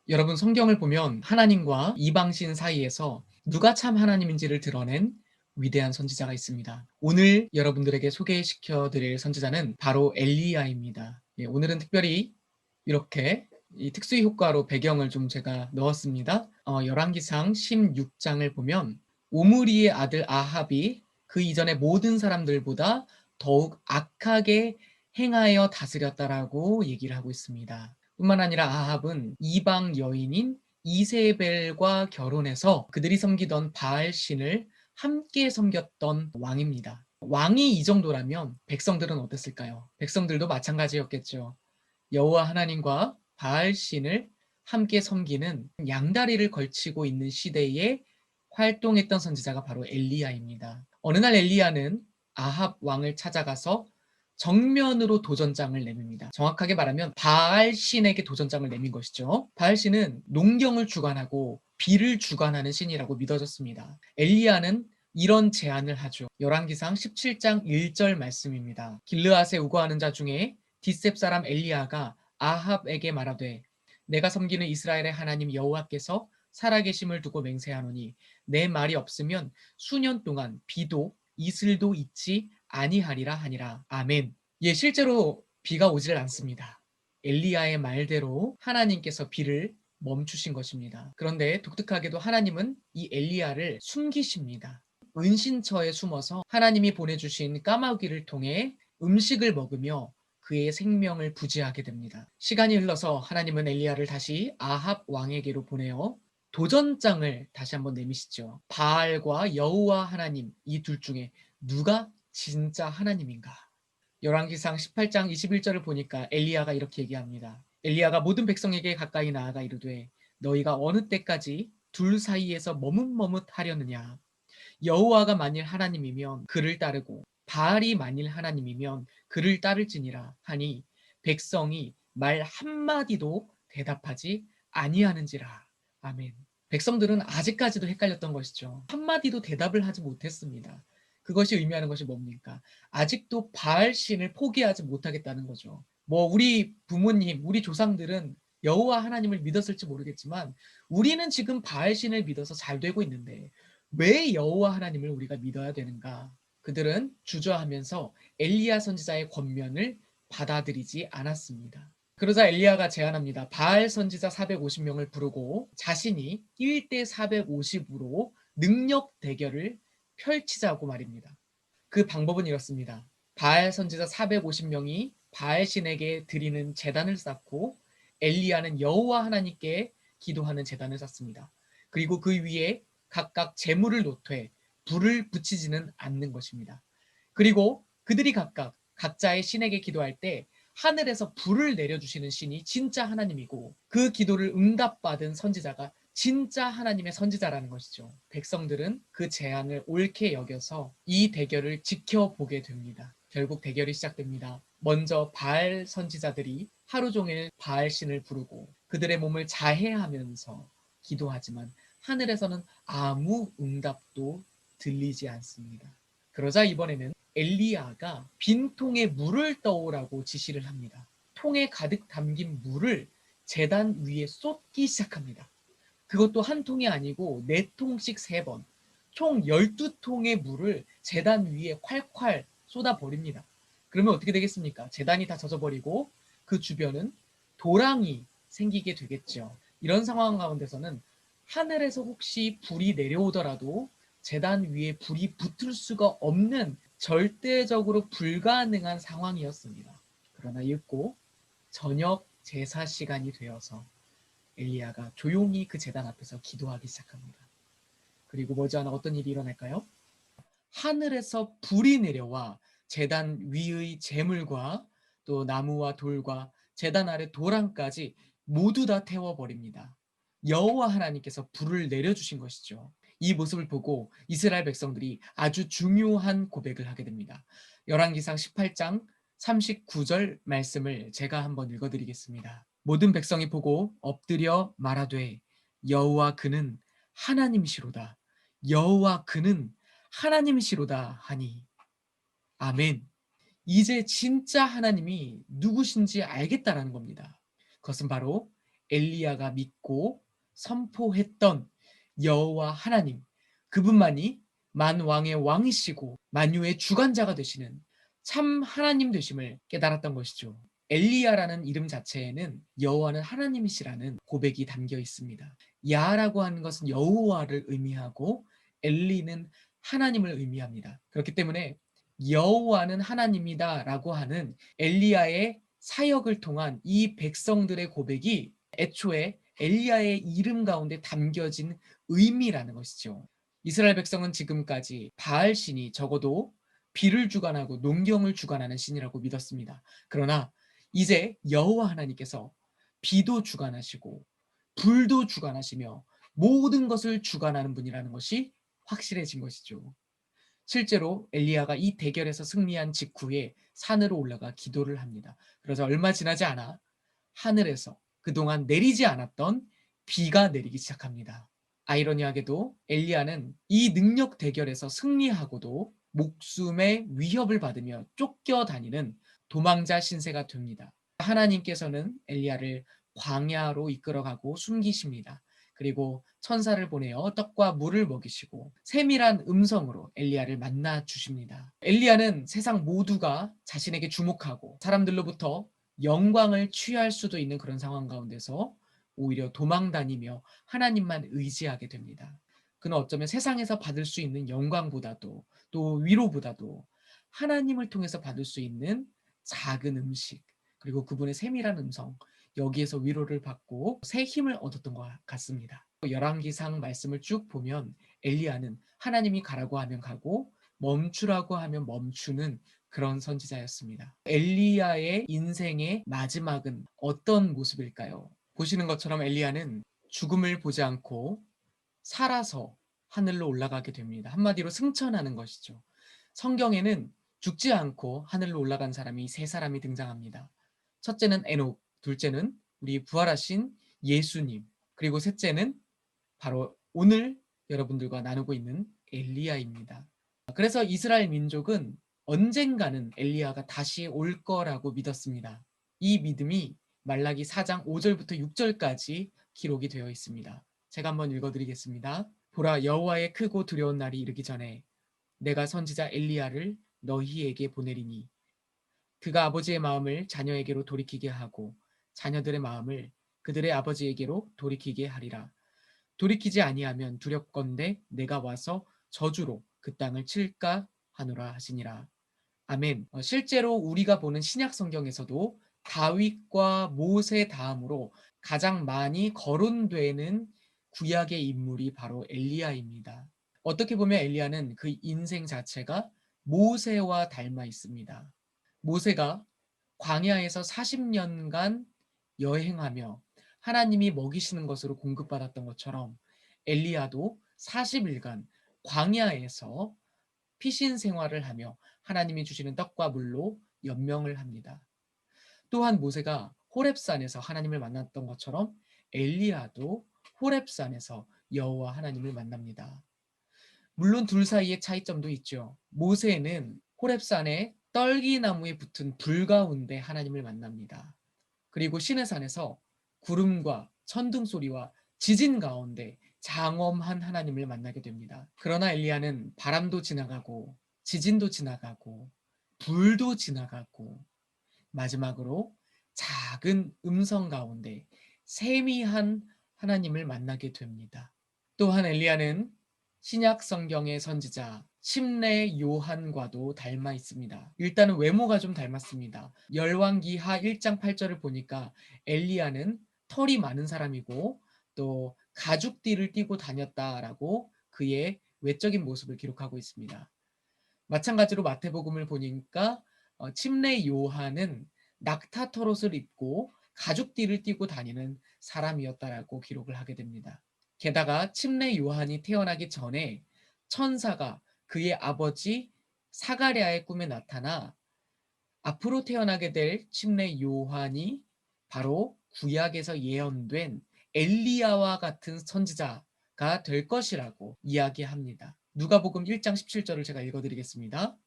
여러분 성경을 보면 하나님과 이방신 사이에서 누가 참 하나님인지를 드러낸 위대한 선지자가 있습니다. 오늘 여러분들에게 소개시켜 드릴 선지자는 바로 엘리야입니다. 오늘은 특별히 이렇게 이 특수 효과로 배경을 좀 제가 넣었습니다. 열왕기상 16장을 보면 오므리의 아들 아합이 그 이전의 모든 사람들보다 더욱 악하게 행하여 다스렸다라고 얘기를 하고 있습니다. 뿐만 아니라 아합은 이방 여인인 이세벨과 결혼해서 그들이 섬기던 바알 신을 함께 섬겼던 왕입니다. 왕이 이 정도라면 백성들은 어땠을까요? 백성들도 마찬가지였겠죠. 여호와 하나님과 바알 신을 함께 섬기는 양다리를 걸치고 있는 시대에 활동했던 선지자가 바로 엘리야입니다. 어느 날 엘리야는 아합 왕을 찾아가서 정면으로 도전장을 내밉니다. 정확하게 말하면 바알 신에게 도전장을 내민 것이죠. 바알 신은 농경을 주관하고 비를 주관하는 신이라고 믿어졌습니다. 엘리야는 이런 제안을 하죠. 열왕기상 17장 1절 말씀입니다. 길르앗에 우거하는 자 중에 디셉 사람 엘리야가 아합에게 말하되 내가 섬기는 이스라엘의 하나님 여호와께서 살아계심을 두고 맹세하노니 내 말이 없으면 수년 동안 비도 이슬도 있지 아니하리라 하니라. 아멘. 실제로 비가 오질 않습니다. 엘리야의 말대로 하나님께서 비를 멈추신 것입니다. 그런데 독특하게도 하나님은 이 엘리야를 숨기십니다. 은신처에 숨어서 하나님이 보내주신 까마귀를 통해 음식을 먹으며 그의 생명을 부지하게 됩니다. 시간이 흘러서 하나님은 엘리야를 다시 아합 왕에게로 보내어 도전장을 다시 한번 내미시죠. 바알과 여호와 하나님 이 둘 중에 누가 진짜 하나님인가? 열왕기상 18장 21절을 보니까 엘리야가 이렇게 얘기합니다. 엘리야가 모든 백성에게 가까이 나아가 이르되 너희가 어느 때까지 둘 사이에서 머뭇머뭇하려느냐? 여호와가 만일 하나님이면 그를 따르고 바알이 만일 하나님이면 그를 따를지니라 하니 백성이 말 한마디도 대답하지 아니하는지라. 아멘. 백성들은 아직까지도 헷갈렸던 것이죠. 한마디도 대답을 하지 못했습니다. 그것이 의미하는 것이 뭡니까? 아직도 바알 신을 포기하지 못하겠다는 거죠. 우리 부모님, 우리 조상들은 여호와 하나님을 믿었을지 모르겠지만 우리는 지금 바알 신을 믿어서 잘 되고 있는데 왜 여호와 하나님을 우리가 믿어야 되는가? 그들은 주저하면서 엘리야 선지자의 권면을 받아들이지 않았습니다. 그러자 엘리야가 제안합니다. 바알 선지자 450명을 부르고 자신이 1대 450으로 능력 대결을 펼치자고 말입니다. 그 방법은 이렇습니다. 바알 선지자 450명이 바알 신에게 드리는 제단을 쌓고 엘리야는 여호와 하나님께 기도하는 제단을 쌓습니다. 그리고 그 위에 각각 제물을 놓되 불을 붙이지는 않는 것입니다. 그리고 그들이 각각 각자의 신에게 기도할 때 하늘에서 불을 내려주시는 신이 진짜 하나님이고 그 기도를 응답받은 선지자가 진짜 하나님의 선지자라는 것이죠. 백성들은 그 제안을 옳게 여겨서 이 대결을 지켜보게 됩니다. 결국 대결이 시작됩니다. 먼저 바알 선지자들이 하루 종일 바알 신을 부르고 그들의 몸을 자해하면서 기도하지만 하늘에서는 아무 응답도 들리지 않습니다. 그러자 이번에는 엘리야가 빈 통에 물을 떠오라고 지시를 합니다. 통에 가득 담긴 물을 제단 위에 쏟기 시작합니다. 그것도 한 통이 아니고 4통씩 3번, 총 12통의 물을 제단 위에 콸콸 쏟아버립니다. 그러면 어떻게 되겠습니까? 제단이 다 젖어버리고 그 주변은 도랑이 생기게 되겠죠. 이런 상황 가운데서는 하늘에서 혹시 불이 내려오더라도 제단 위에 불이 붙을 수가 없는 절대적으로 불가능한 상황이었습니다. 그러나 읽고 저녁 제사 시간이 되어서 엘리야가 조용히 그 제단 앞에서 기도하기 시작합니다. 그리고 머지않아 어떤 일이 일어날까요? 하늘에서 불이 내려와 제단 위의 제물과 또 나무와 돌과 제단 아래 도랑까지 모두 다 태워버립니다. 여호와 하나님께서 불을 내려주신 것이죠. 이 모습을 보고 이스라엘 백성들이 아주 중요한 고백을 하게 됩니다. 열왕기상 18장 39절 말씀을 제가 한번 읽어드리겠습니다. 모든 백성이 보고 엎드려 말하되 여호와 그는 하나님이시로다. 여호와 그는 하나님이시로다 하니. 아멘. 이제 진짜 하나님이 누구신지 알겠다라는 겁니다. 그것은 바로 엘리야가 믿고 선포했던 여호와 하나님, 그분만이 만왕의 왕이시고 만유의 주관자가 되시는 참 하나님 되심을 깨달았던 것이죠. 엘리야라는 이름 자체에는 여호와는 하나님이시라는 고백이 담겨 있습니다. 야라고 하는 것은 여호와를 의미하고 엘리는 하나님을 의미합니다. 그렇기 때문에 여호와는 하나님이다라고 하는 엘리야의 사역을 통한 이 백성들의 고백이 애초에 엘리야의 이름 가운데 담겨진 의미라는 것이죠. 이스라엘 백성은 지금까지 바알 신이 적어도 비를 주관하고 농경을 주관하는 신이라고 믿었습니다. 그러나 이제 여호와 하나님께서 비도 주관하시고 불도 주관하시며 모든 것을 주관하는 분이라는 것이 확실해진 것이죠. 실제로 엘리야가 이 대결에서 승리한 직후에 산으로 올라가 기도를 합니다. 그러자 얼마 지나지 않아 하늘에서 그동안 내리지 않았던 비가 내리기 시작합니다. 아이러니하게도 엘리야는 이 능력 대결에서 승리하고도 목숨의 위협을 받으며 쫓겨다니는 도망자 신세가 됩니다. 하나님께서는 엘리야를 광야로 이끌어가고 숨기십니다. 그리고 천사를 보내어 떡과 물을 먹이시고 세밀한 음성으로 엘리야를 만나 주십니다. 엘리야는 세상 모두가 자신에게 주목하고 사람들로부터 영광을 취할 수도 있는 그런 상황 가운데서 오히려 도망 다니며 하나님만 의지하게 됩니다. 그는 어쩌면 세상에서 받을 수 있는 영광보다도 또 위로보다도 하나님을 통해서 받을 수 있는 작은 음식 그리고 그분의 세밀한 음성 여기에서 위로를 받고 새 힘을 얻었던 것 같습니다. 열왕기상 말씀을 쭉 보면 엘리야는 하나님이 가라고 하면 가고 멈추라고 하면 멈추는 그런 선지자였습니다. 엘리야의 인생의 마지막은 어떤 모습일까요? 보시는 것처럼 엘리야는 죽음을 보지 않고 살아서 하늘로 올라가게 됩니다. 한마디로 승천하는 것이죠. 성경에는 죽지 않고 하늘로 올라간 사람이 세 사람이 등장합니다. 첫째는 에녹, 둘째는 우리 부활하신 예수님, 그리고 셋째는 바로 오늘 여러분들과 나누고 있는 엘리야입니다. 그래서 이스라엘 민족은 언젠가는 엘리야가 다시 올 거라고 믿었습니다. 이 믿음이 말라기 4장 5절부터 6절까지 기록이 되어 있습니다. 제가 한번 읽어드리겠습니다. 보라, 여호와의 크고 두려운 날이 이르기 전에 내가 선지자 엘리야를 너희에게 보내리니 그가 아버지의 마음을 자녀에게로 돌이키게 하고 자녀들의 마음을 그들의 아버지에게로 돌이키게 하리라. 돌이키지 아니하면 두렵건대 내가 와서 저주로 그 땅을 칠까 하노라 하시니라. 아멘. 실제로 우리가 보는 신약 성경에서도 다윗과 모세 다음으로 가장 많이 거론되는 구약의 인물이 바로 엘리야입니다. 어떻게 보면 엘리야는 그 인생 자체가 모세와 닮아 있습니다. 모세가 광야에서 40년간 여행하며 하나님이 먹이시는 것으로 공급받았던 것처럼 엘리야도 40일간 광야에서 피신 생활을 하며 하나님이 주시는 떡과 물로 연명을 합니다. 또한 모세가 호렙산에서 하나님을 만났던 것처럼 엘리야도 호렙산에서 여호와 하나님을 만납니다. 물론 둘 사이의 차이점도 있죠. 모세는 호렙산에 떨기나무에 붙은 불 가운데 하나님을 만납니다. 그리고 시내산에서 구름과 천둥 소리와 지진 가운데 장엄한 하나님을 만나게 됩니다. 그러나 엘리야는 바람도 지나가고 지진도 지나가고 불도 지나가고 마지막으로 작은 음성 가운데 세미한 하나님을 만나게 됩니다. 또한 엘리야는 신약 성경의 선지자 침례 요한과도 닮아 있습니다. 일단은 외모가 좀 닮았습니다. 열왕기하 1장 8절을 보니까 엘리야는 털이 많은 사람이고 또 가죽띠를 띠고 다녔다라고 그의 외적인 모습을 기록하고 있습니다. 마찬가지로 마태복음을 보니까 침례 요한은 낙타 털옷을 입고 가죽띠를 띠고 다니는 사람이었다라고 기록을 하게 됩니다. 게다가 침례 요한이 태어나기 전에 천사가 그의 아버지 사가랴의 꿈에 나타나 앞으로 태어나게 될 침례 요한이 바로 구약에서 예언된 엘리야와 같은 선지자가 될 것이라고 이야기합니다. 누가복음 1장 17절을 제가 읽어드리겠습니다.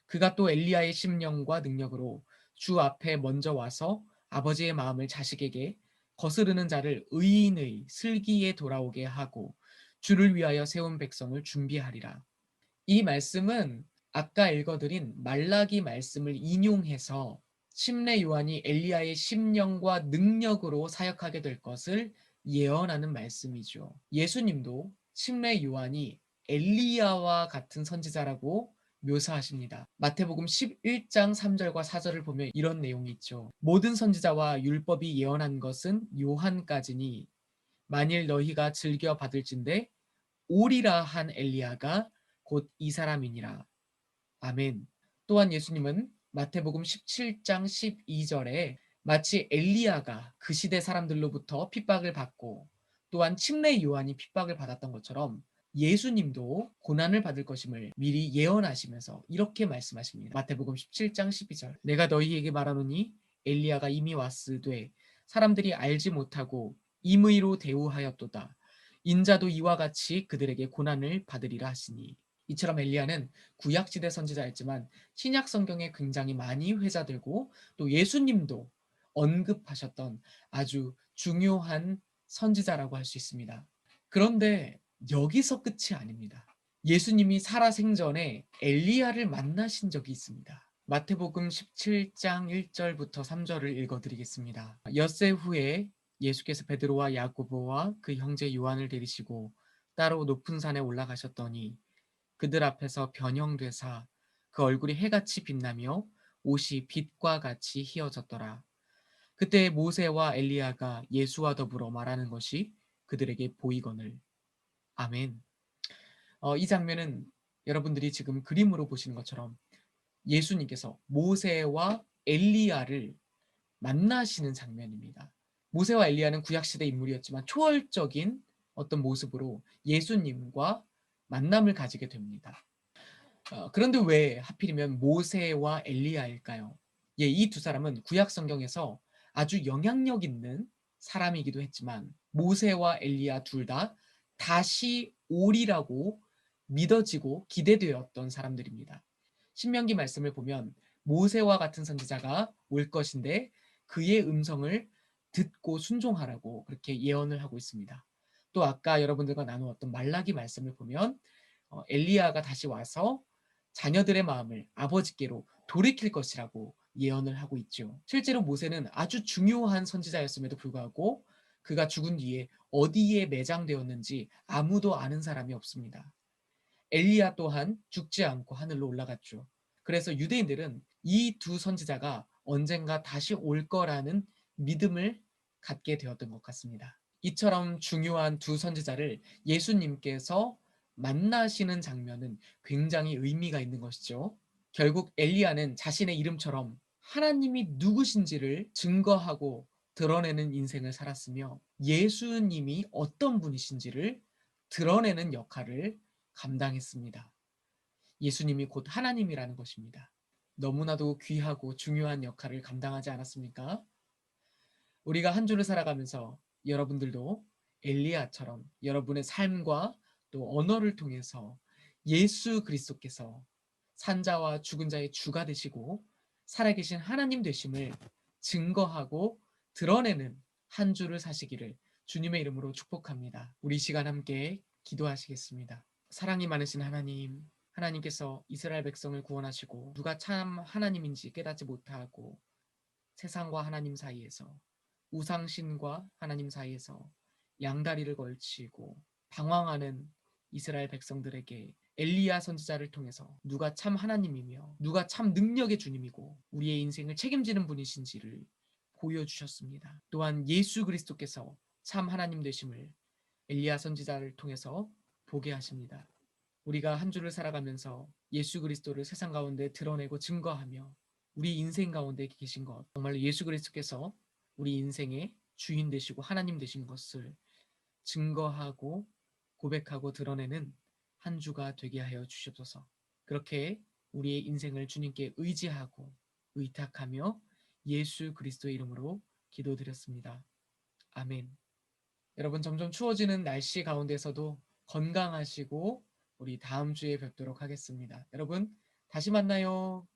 그가 또 엘리야의 심령과 능력으로 주 앞에 먼저 와서 아버지의 마음을 자식에게 거스르는 자를 의인의 슬기에 돌아오게 하고 주를 위하여 세운 백성을 준비하리라. 이 말씀은 아까 읽어드린 말라기 말씀을 인용해서 침례 요한이 엘리야의 심령과 능력으로 사역하게 될 것을 예언하는 말씀이죠. 예수님도 침례 요한이 엘리야와 같은 선지자라고 묘사하십니다. 마태복음 11장 3절과 4절을 보면 이런 내용이 있죠. 모든 선지자와 율법이 예언한 것은 요한까지니 만일 너희가 즐겨 받을진대 오리라 한 엘리야가 곧 이 사람이니라. 아멘. 또한 예수님은 마태복음 17장 12절에 마치 엘리야가 그 시대 사람들로부터 핍박을 받고 또한 침례 요한이 핍박을 받았던 것처럼 예수님도 고난을 받을 것임을 미리 예언하시면서 이렇게 말씀하십니다. 마태복음 17장 12절. 내가 너희에게 말하노니 엘리야가 이미 왔으되 사람들이 알지 못하고 임의로 대우하였도다. 인자도 이와 같이 그들에게 고난을 받으리라 하시니. 이처럼 엘리야는 구약시대 선지자였지만 신약 성경에 굉장히 많이 회자되고 또 예수님도 언급하셨던 아주 중요한 선지자라고 할 수 있습니다. 그런데 여기서 끝이 아닙니다. 예수님이 살아생전에 엘리야를 만나신 적이 있습니다. 마태복음 17장 1절부터 3절을 읽어드리겠습니다. 엿새 후에 예수께서 베드로와 야고보와 그 형제 요한을 데리시고 따로 높은 산에 올라가셨더니 그들 앞에서 변형되사 그 얼굴이 해같이 빛나며 옷이 빛과 같이 희어졌더라. 그때 모세와 엘리야가 예수와 더불어 말하는 것이 그들에게 보이거늘. 아멘. 이 장면은 여러분들이 지금 그림으로 보시는 것처럼 예수님께서 모세와 엘리야를 만나시는 장면입니다. 모세와 엘리야는 구약시대 인물이었지만 초월적인 어떤 모습으로 예수님과 만남을 가지게 됩니다. 그런데 왜 하필이면 모세와 엘리야일까요? 예, 이 두 사람은 구약 성경에서 아주 영향력 있는 사람이기도 했지만 모세와 엘리야 둘 다 다시 오리라고 믿어지고 기대되었던 사람들입니다. 신명기 말씀을 보면 모세와 같은 선지자가 올 것인데 그의 음성을 듣고 순종하라고 그렇게 예언을 하고 있습니다. 또 아까 여러분들과 나누었던 말라기 말씀을 보면 엘리야가 다시 와서 자녀들의 마음을 아버지께로 돌이킬 것이라고 예언을 하고 있죠. 실제로 모세는 아주 중요한 선지자였음에도 불구하고 그가 죽은 뒤에 어디에 매장되었는지 아무도 아는 사람이 없습니다. 엘리야 또한 죽지 않고 하늘로 올라갔죠. 그래서 유대인들은 이 두 선지자가 언젠가 다시 올 거라는 믿음을 갖게 되었던 것 같습니다. 이처럼 중요한 두 선지자를 예수님께서 만나시는 장면은 굉장히 의미가 있는 것이죠. 결국 엘리야는 자신의 이름처럼 하나님이 누구신지를 증거하고 드러내는 인생을 살았으며 예수님이 어떤 분이신지를 드러내는 역할을 감당했습니다. 예수님이 곧 하나님이라는 것입니다. 너무나도 귀하고 중요한 역할을 감당하지 않았습니까? 우리가 한 주를 살아가면서 여러분들도 엘리야처럼 여러분의 삶과 또 언어를 통해서 예수 그리스도께서 산자와 죽은 자의 주가 되시고 살아계신 하나님 되심을 증거하고 드러내는 한 주를 사시기를 주님의 이름으로 축복합니다. 우리 시간 함께 기도하시겠습니다. 사랑이 많으신 하나님, 하나님께서 이스라엘 백성을 구원하시고 누가 참 하나님인지 깨닫지 못하고 세상과 하나님 사이에서 우상신과 하나님 사이에서 양다리를 걸치고 방황하는 이스라엘 백성들에게 엘리야 선지자를 통해서 누가 참 하나님이며 누가 참 능력의 주님이고 우리의 인생을 책임지는 분이신지를 보여주셨습니다. 또한 예수 그리스도께서 참 하나님 되심을 엘리야 선지자를 통해서 보게 하십니다. 우리가 한 주를 살아가면서 예수 그리스도를 세상 가운데 드러내고 증거하며 우리 인생 가운데 계신 것, 정말 예수 그리스도께서 우리 인생의 주인 되시고 하나님 되신 것을 증거하고 고백하고 드러내는 한 주가 되게 하여 주시옵소서. 그렇게 우리의 인생을 주님께 의지하고 의탁하며 예수 그리스도의 이름으로 기도드렸습니다. 아멘. 여러분, 점점 추워지는 날씨 가운데서도 건강하시고 우리 다음 주에 뵙도록 하겠습니다. 여러분, 다시 만나요.